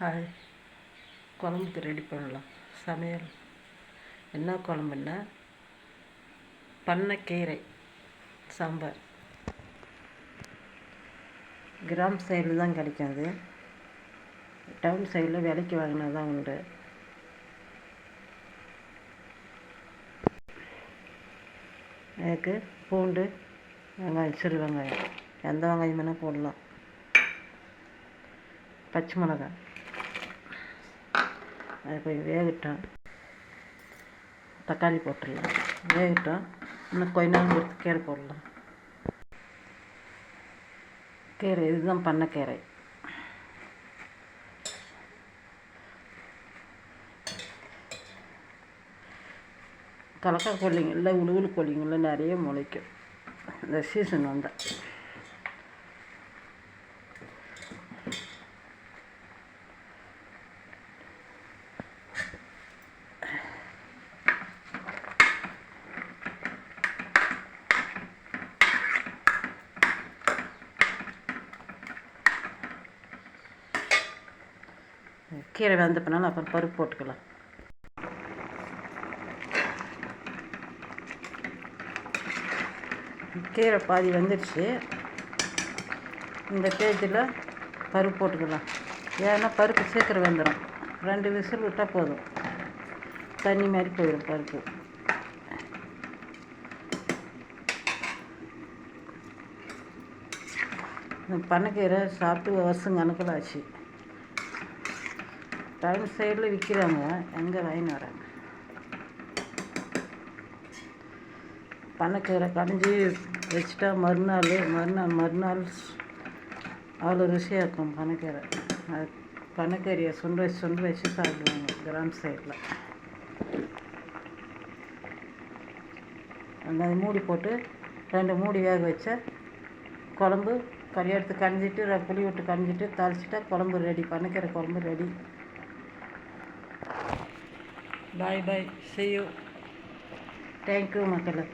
Hi. குழம்புக்கு ready பண்ணலாம். சமையல் என்ன குழம்புன்னா பண்ணைக்கீரை சாம்பார். கிராம் சைடில் தான் கிடைக்கும். அது டவுன் சைடில் விலைக்கு வாங்கினா தான் உண்டு. அதுக்கு பூண்டு, வெங்காயம், சிறு வெங்காயம், எந்த வெங்காயம் வேணால் போடலாம். பச்சை மிளகாய், அது கொஞ்சம் வேகட்டும். தக்காளி போட்டுடலாம். வேகட்டும். இன்னும் கொஞ்ச நேரம் கொடுத்து கீரை போடலாம். கீரை இதுதான் பண்ணைக்கீரை. கலக்கா கொல்லிங்களில், உழுவுல் கொல்லிங்களில் நிறைய முளைக்கும் இந்த சீசன் வந்தால். கீரை வெந்த பின்னாலும் அப்புறம் பருப்பு போட்டுக்கலாம். கீரை பாதி வந்துடுச்சு. இந்த ஸ்டேஜில் பருப்பு போட்டுக்கலாம். ஏன்னா பருப்பு சீக்கிரம் வெந்துடும். 2 விசில் விட்டால் போதும். தண்ணி மாதிரி போயிடும் பருப்பு. பண்ணைக்கீரை சாப்பிட்டு வருஷம் கணக்கில் ஆச்சு. டவுன் சைடில் விற்கிறாங்க, எங்கே வாங்கின்னு வராங்க. பண்ணைக்கீரை கடைஞ்சி வச்சுட்டா மறுநாள் அவ்வளோ ருசியாக இருக்கும் பண்ணைக்கீரை. அது பண்ணைக்கீரையை சுண்டு வச்சு சாப்பிடுவாங்க கிராம சைடில். அந்த மூடி போட்டு 2 மூடி வேக வச்சா குழம்பு கறி எடுத்து கஞ்சிட்டு புளி விட்டு கஞ்சிட்டு தாளிச்சிட்டா குழம்பு ரெடி. பண்ணைக்கீரை குழம்பு ready. Bye. See you. Thank you மக்களே.